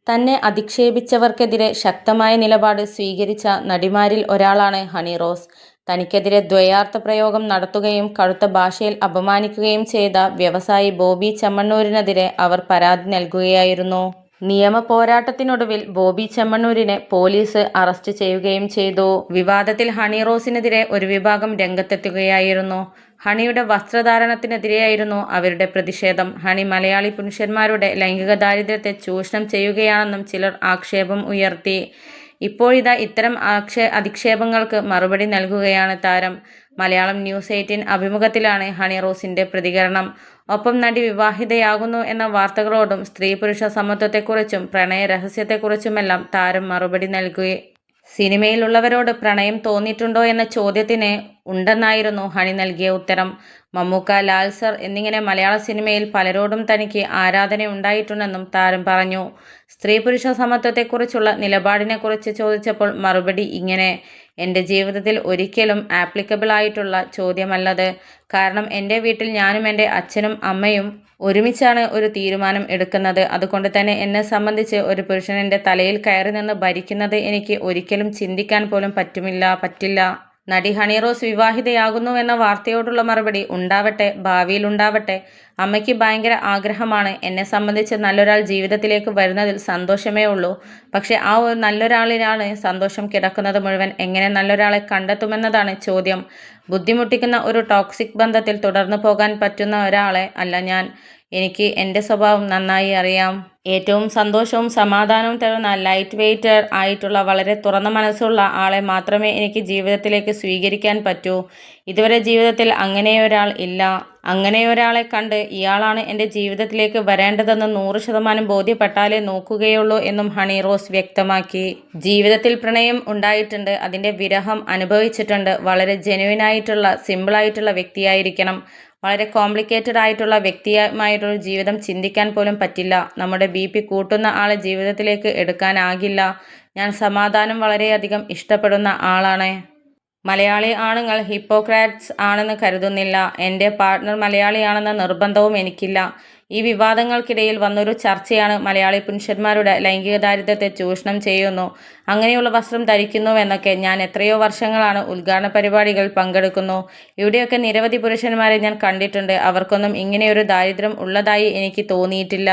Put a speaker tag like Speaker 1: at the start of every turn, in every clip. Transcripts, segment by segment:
Speaker 1: തന്നെ അധിക്ഷേപിച്ചവർക്കെതിരെ ശക്തമായ നിലപാട് സ്വീകരിച്ച നടിമാരിൽ ഒരാളാണ് ഹണി റോസ്. തനിക്കെതിരെ ദ്വയാർത്ഥ പ്രയോഗം നടത്തുകയും കടുത്ത ഭാഷയിൽ അപമാനിക്കുകയും ചെയ്ത വ്യവസായി ബോബി ചെമ്മണ്ണൂരിനെതിരെ അവർ പരാതി നൽകുകയായിരുന്നു. നിയമ പോരാട്ടത്തിനൊടുവിൽ ബോബി ചെമ്മണ്ണൂരിനെ പോലീസ് അറസ്റ്റ് ചെയ്യുകയും ചെയ്തു. വിവാദത്തിൽ ഹണി റോസിനെതിരെ ഒരു വിഭാഗം രംഗത്തെത്തുകയായിരുന്നു. ഹണിയുടെ വസ്ത്രധാരണത്തിനെതിരെയായിരുന്നു അവരുടെ പ്രതിഷേധം. ഹണി മലയാളി പുരുഷന്മാരുടെ ലൈംഗിക ദാരിദ്ര്യത്തെ ചൂഷണം ചെയ്യുകയാണെന്നും ചിലർ ആക്ഷേപം ഉയർത്തി. ഇപ്പോഴിതാ ഇത്തരം അധിക്ഷേപങ്ങൾക്ക് മറുപടി നൽകുകയാണ് താരം. മലയാളം ന്യൂസ് 18 അഭിമുഖത്തിലാണ് ഹണി റോസിന്റെ പ്രതികരണം. ഒപ്പം നടി വിവാഹിതയാകുന്നു എന്ന വാർത്തകളോടും സ്ത്രീ പുരുഷ സമത്വത്തെക്കുറിച്ചും പ്രണയ രഹസ്യത്തെക്കുറിച്ചുമെല്ലാം താരം മറുപടി നൽകി. സിനിമയിലുള്ളവരോട് പ്രണയം തോന്നിയിട്ടുണ്ടോ എന്ന ചോദ്യത്തിന് ഉണ്ടെന്നായിരുന്നു ഹണി നൽകിയ ഉത്തരം. മമ്മൂക്ക, ലാൽ സർ എന്നിങ്ങനെ മലയാള സിനിമയിൽ പലരോടും തനിക്ക് ആരാധനയുണ്ടായിട്ടുണ്ടെന്നും താരം പറഞ്ഞു. സ്ത്രീ പുരുഷ സമത്വത്തെക്കുറിച്ചുള്ള നിലപാടിനെക്കുറിച്ച് ചോദിച്ചപ്പോൾ മറുപടി ഇങ്ങനെ: എൻ്റെ ജീവിതത്തിൽ ഒരിക്കലും ആപ്ലിക്കബിൾ ആയിട്ടുള്ള ചോദ്യമല്ലത്. കാരണം എൻ്റെ വീട്ടിൽ ഞാനും എൻ്റെ അച്ഛനും അമ്മയും ഒരുമിച്ചാണ് ഒരു തീരുമാനം എടുക്കുന്നത്. അതുകൊണ്ട് തന്നെ എന്നെ സംബന്ധിച്ച് ഒരു പുരുഷൻ എൻ്റെ തലയിൽ കയറി നിന്ന് ഭരിക്കുന്നത് എനിക്ക് ഒരിക്കലും ചിന്തിക്കാൻ പോലും പറ്റില്ല. നടി ഹണി റോസ് വിവാഹിതയാകുന്നു എന്ന വാർത്തയോടുള്ള മറുപടി: ഉണ്ടാവട്ടെ, ഭാവിയിൽ ഉണ്ടാവട്ടെ. അമ്മയ്ക്ക് ഭയങ്കര ആഗ്രഹമാണ്. എന്നെ സംബന്ധിച്ച് നല്ലൊരാൾ ജീവിതത്തിലേക്ക് വരുന്നതിൽ സന്തോഷമേ ഉള്ളൂ. പക്ഷെ ആ ഒരു നല്ലൊരാളിലാണ് സന്തോഷം കിടക്കുന്നത് മുഴുവൻ. എങ്ങനെ നല്ലൊരാളെ കണ്ടെത്തുമെന്നതാണ് ചോദ്യം. ബുദ്ധിമുട്ടിക്കുന്ന ഒരു ടോക്സിക് ബന്ധത്തിൽ തുടർന്നു പോകാൻ പറ്റുന്ന ഒരാളെ അല്ല ഞാൻ. എനിക്ക് എൻ്റെ സ്വഭാവം നന്നായി അറിയാം. ഏറ്റവും സന്തോഷവും സമാധാനവും തരുന്ന ലൈറ്റ് വെയ്റ്റഡ് ആയിട്ടുള്ള വളരെ തുറന്ന മനസ്സുള്ള ആളെ മാത്രമേ എനിക്ക് ജീവിതത്തിലേക്ക് സ്വീകരിക്കാൻ പറ്റൂ. ഇതുവരെ ജീവിതത്തിൽ അങ്ങനെയൊരാൾ ഇല്ല. അങ്ങനെയൊരാളെ കണ്ട് ഇയാളാണ് എൻ്റെ ജീവിതത്തിലേക്ക് വരേണ്ടതെന്ന് 100% ബോധ്യപ്പെട്ടാലേ നോക്കുകയുള്ളൂ എന്നും ഹണി റോസ് വ്യക്തമാക്കി. ജീവിതത്തിൽ പ്രണയം ഉണ്ടായിട്ടുണ്ട്, അതിൻ്റെ വിരഹം അനുഭവിച്ചിട്ടുണ്ട്. വളരെ ജെനുവിനായിട്ടുള്ള സിമ്പിളായിട്ടുള്ള വ്യക്തിയായിരിക്കണം. വളരെ കോംപ്ലിക്കേറ്റഡ് ആയിട്ടുള്ള വ്യക്തിയുമായിട്ടൊരു ജീവിതം ചിന്തിക്കാൻ പോലും പറ്റില്ല. നമ്മുടെ BP കൂട്ടുന്ന ആളെ ജീവിതത്തിലേക്ക് എടുക്കാനാകില്ല. ഞാൻ സമാധാനം വളരെയധികം ഇഷ്ടപ്പെടുന്ന ആളാണ്. മലയാളി ആണുങ്ങൾ ഹിപ്പോക്രാറ്റ്സ് ആണെന്ന് കരുതുന്നില്ല. എൻ്റെ പാർട്ട്ണർ മലയാളിയാണെന്ന നിർബന്ധവും എനിക്കില്ല. ഈ വിവാദങ്ങൾക്കിടയിൽ വന്നൊരു ചർച്ചയാണ് മലയാളി പുരുഷന്മാരുടെ ലൈംഗിക ദാരിദ്ര്യത്തെ ചൂഷണം ചെയ്യുന്നു, അങ്ങനെയുള്ള വസ്ത്രം ധരിക്കുന്നുവെന്നൊക്കെ. ഞാൻ എത്രയോ വർഷങ്ങളാണ് ഉദ്ഘാടന പരിപാടികൾ പങ്കെടുക്കുന്നു. ഇവിടെയൊക്കെ നിരവധി പുരുഷന്മാരെ ഞാൻ കണ്ടിട്ടുണ്ട്. അവർക്കൊന്നും ഇങ്ങനെയൊരു ദാരിദ്ര്യം ഉള്ളതായി എനിക്ക് തോന്നിയിട്ടില്ല.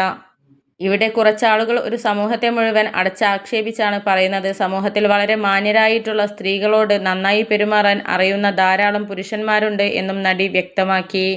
Speaker 1: ഇവിടെ കുറച്ചാളുകൾ ഒരു സമൂഹത്തെ മുഴുവൻ അടച്ചാക്ഷേപിച്ചാണ് പറയുന്നത്. സമൂഹത്തിൽ വളരെ മാന്യരായിട്ടുള്ള സ്ത്രീകളോട് നന്നായി പെരുമാറാൻ അറിയുന്ന ധാരാളം പുരുഷന്മാരുണ്ട് എന്നും നടി വ്യക്തമാക്കി.